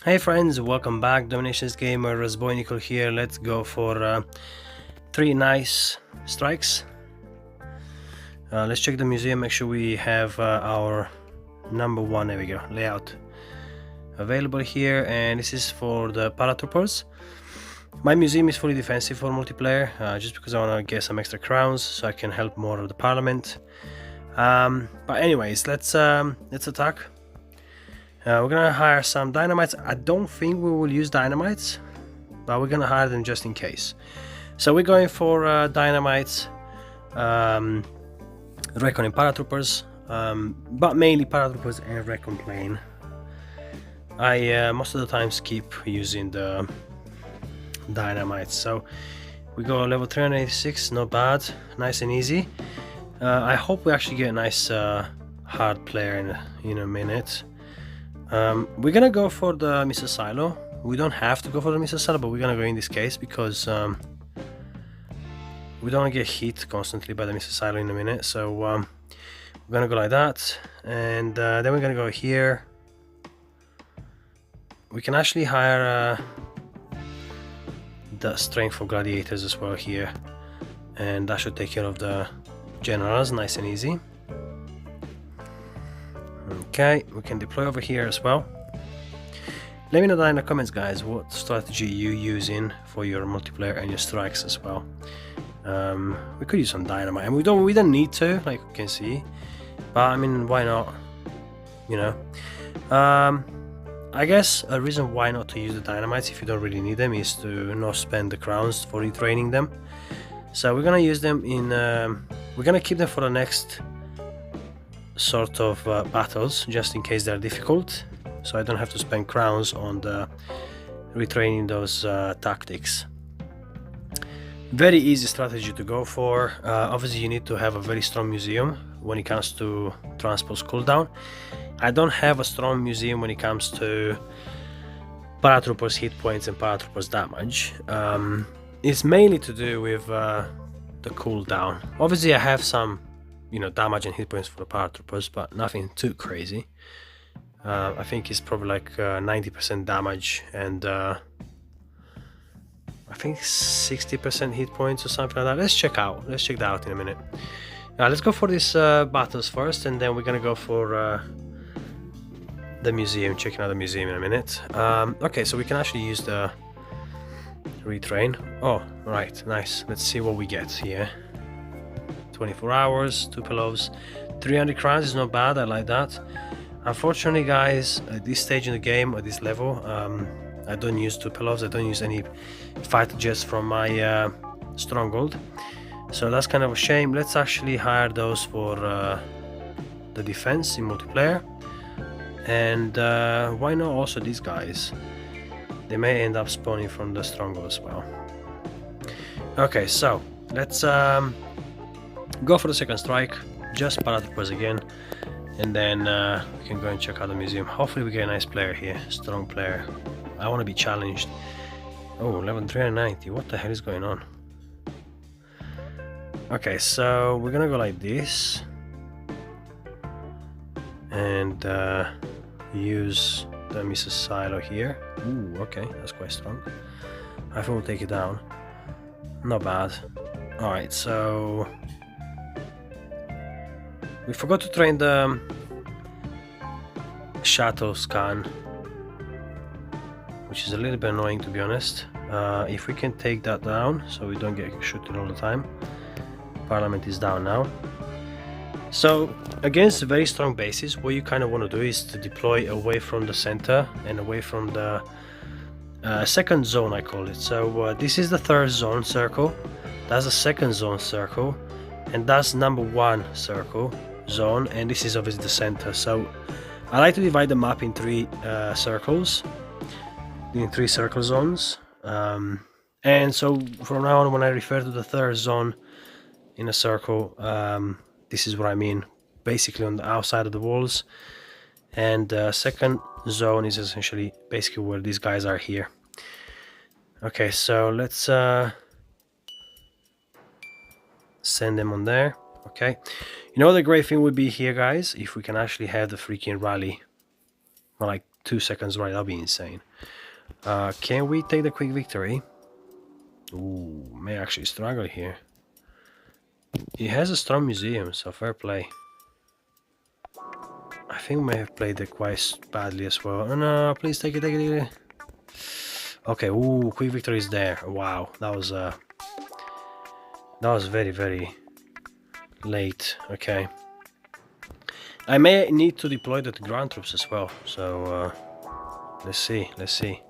Hey friends, welcome back. DomiNations gamer Razboinicul here. Let's go for 3 nice strikes. Let's check the museum, make sure we have our number 1, there we go, layout available here, and this is for the paratroopers. My museum is fully defensive for multiplayer, just because I want to get some extra crowns so I can help more of the parliament. But anyways, let's attack. We're gonna hire some dynamites. I don't think we will use dynamites, but we're gonna hire them just in case. So we're going for dynamites, Recon and paratroopers, but mainly paratroopers and Recon plane. I most of the time skip using the dynamites. So we go level 386, not bad, nice and easy. I hope we actually get a nice hard player in a minute. We're gonna go for the missile silo. We don't have to go for the missile silo, but we're gonna go in this case because we don't want to get hit constantly by the missile silo in a minute. So we're gonna go like that, and then we're gonna go here. We can actually hire the strength for gladiators as well here, and that should take care of the generals nice and easy. Okay, we can deploy over here as well. Let me know down in the comments, guys, what strategy you using for your multiplayer and your strikes as well. We could use some dynamite, and we don't need to, like you can see, but I mean, why not? You know, I guess a reason why not to use the dynamites if you don't really need them is to not spend the crowns for retraining them. So we're gonna use them in. We're gonna keep them for the next sort of battles, just in case they're difficult, so I don't have to spend crowns on the retraining those tactics. Very easy strategy to go for. Obviously you need to have a very strong museum when it comes to transport's cooldown. I don't have a strong museum when it comes to paratroopers hit points and paratroopers damage. It's mainly to do with the cooldown. Obviously I have some, you know, damage and hit points for the paratroopers, but nothing too crazy. I think it's probably like 90% damage and I think 60% hit points or something like that. Let's check that out in a minute. Let's go for these battles first, and then we're gonna go for the museum, checking out the museum in a minute. Okay, so we can actually use the retrain. Oh, right, nice. Let's see what we get here. 24 hours, 2 pillows, 300 crowns is not bad, I like that. Unfortunately, guys, at this stage in the game, at this level, I don't use 2 pillows, I don't use any fighter jets from my stronghold. So that's kind of a shame. Let's actually hire those for the defense in multiplayer. And why not also these guys? They may end up spawning from the stronghold as well. Okay, so let's go for the second strike, just paratroopers again, and then we can go and check out the museum. Hopefully we get a nice player here, strong player. I want to be challenged. Oh, level 390, what the hell is going on? Okay, so we're gonna go like this and use the missile silo here. Ooh, okay, that's quite strong. I think we'll take it down. Not bad. Alright, so we forgot to train the shuttle scan, which is a little bit annoying, to be honest. If we can take that down so we don't get shooted all the time. Parliament is down now. So against very strong bases, what you kind of want to do is to deploy away from the center and away from the second zone, I call it. So this is the third zone circle, that's the second zone circle, and that's number 1 circle zone, and this is obviously the center. So I like to divide the map in 3 circles, in 3 circle zones, and so from now on, when I refer to the third zone in a circle, this is what I mean, basically on the outside of the walls, and the second zone is essentially basically where these guys are here. Okay, so let's send them on there. Okay, you know, the great thing would be here, guys, if we can actually have the freaking rally, or like 2 seconds right, that'll be insane. Can we take the quick victory? Ooh, may actually struggle here. He has a strong museum, so fair play. I think we may have played it quite badly as well. Oh, no, please take it, take it, take it. Okay, ooh, quick victory is there. Wow, that was very, very late. Okay. I may need to deploy the ground troops as well, so let's see, let's see.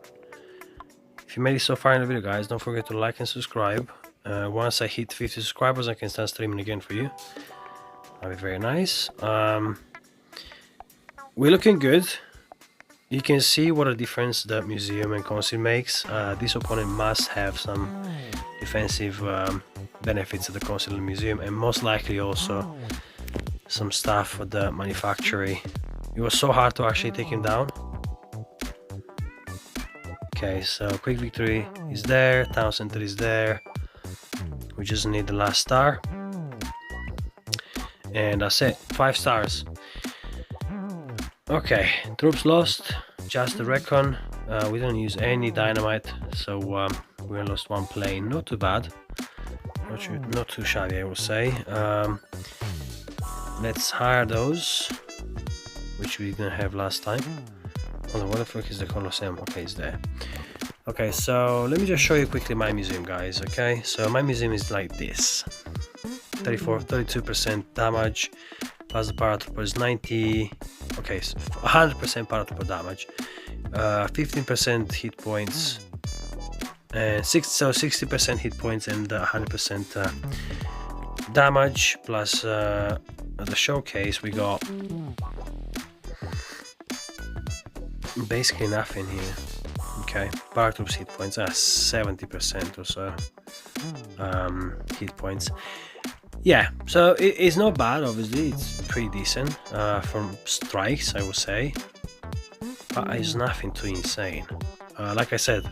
If you made it so far in the video, guys, don't forget to like and subscribe. Once I hit 50 subscribers, I can start streaming again for you. That'll be very nice. We're looking good. You can see what a difference the museum and council makes. This opponent must have some defensive benefits of the council and museum, and most likely also some stuff for the manufactory. It was so hard to actually take him down. Okay, so quick victory is there, town center is there. We just need the last star. And that's it, 5 stars. Okay, troops lost, just the Recon. We don't use any dynamite, so we lost 1 plane. Not too bad, not too shabby, I would say. Let's hire those, which we didn't have last time. Hold on, what the fuck is the Colosseum? Okay, it's there. Okay, so let me just show you quickly my museum, guys. Okay, so my museum is like this: 32% damage, plus the paratrooper is 90. Okay, so 100% paratrooper damage, 15% hit points, and 60% hit points and 100% damage. Plus the showcase, we got basically nothing here. Okay, paratroops hit points are 70% or so hit points. Yeah, so it's not bad, obviously, it's pretty decent from strikes, I would say, but it's nothing too insane. Like I said,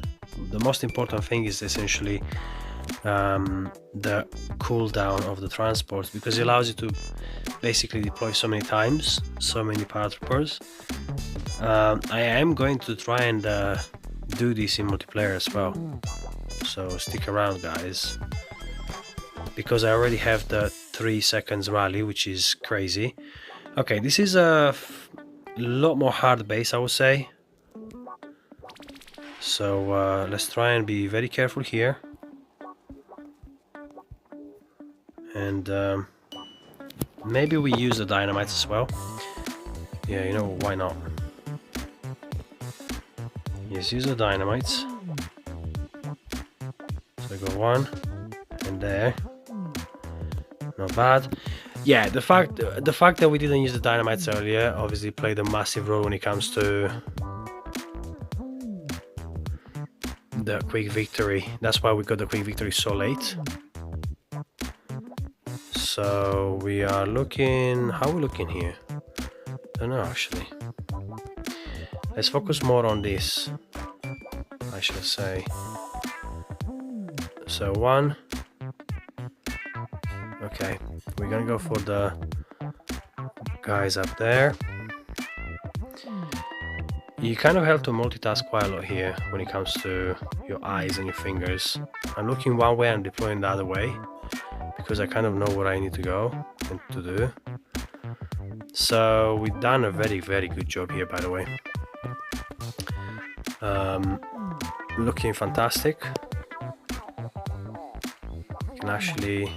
the most important thing is essentially the cooldown of the transport, because it allows you to basically deploy so many times, so many paratroopers. I am going to try and do this in multiplayer as well, so stick around, guys, because I already have the 3 seconds rally, which is crazy. Okay, this is a lot more hard base, I would say, so let's try and be very careful here, and maybe we use the dynamites as well. Yeah, you know, why not? Yes, use the dynamites. So I go 1 and there. Not bad. Yeah, the fact that we didn't use the dynamites earlier obviously played a massive role when it comes to the quick victory. That's why we got the quick victory so late. So we are looking, how are we looking here? I don't know, actually. Let's focus more on this, I should say. So 1. Okay, we're gonna go for the guys up there. You kind of have to multitask quite a lot here when it comes to your eyes and your fingers. I'm looking one way and deploying the other way, because I kind of know where I need to go and to do. So we've done a very, very good job here, by the way. Looking fantastic. You can actually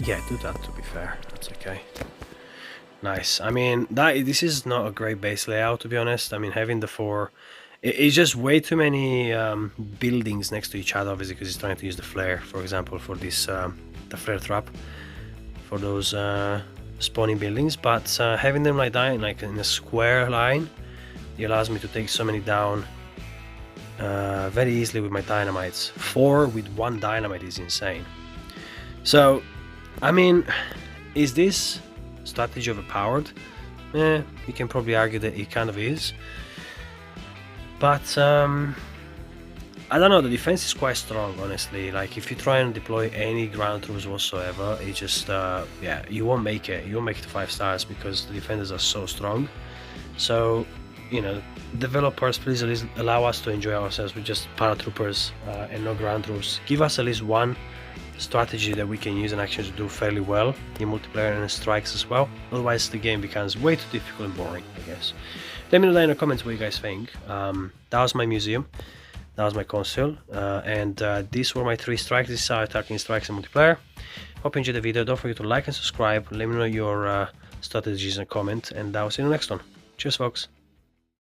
yeah, do that, to be fair, that's okay. Nice. I mean, this is not a great base layout, to be honest. I mean, having the 4, it's just way too many buildings next to each other, obviously, because he's trying to use the flare, for example, for this the flare trap for those spawning buildings. But having them like that, like in a square line, it allows me to take so many down very easily with my dynamites. 4 with 1 dynamite is insane. So, I mean, is this strategy overpowered? You can probably argue that it kind of is. But I don't know, the defense is quite strong, honestly. Like, if you try and deploy any ground troops whatsoever, it just yeah, you won't make it. You won't make it to 5 stars because the defenders are so strong. So, you know, developers, please at least allow us to enjoy ourselves with just paratroopers and no ground troops. Give us at least one strategy that we can use and actually do fairly well in multiplayer and strikes as well. Otherwise the game becomes way too difficult and boring, I guess. Let me know down in the comments what you guys think. That was my museum, that was my console, and these were my 3 strikes. These are attacking strikes in multiplayer. Hope you enjoyed the video. Don't forget to like and subscribe. Let me know your strategies and comment, and I'll see you in the next one. Cheers folks.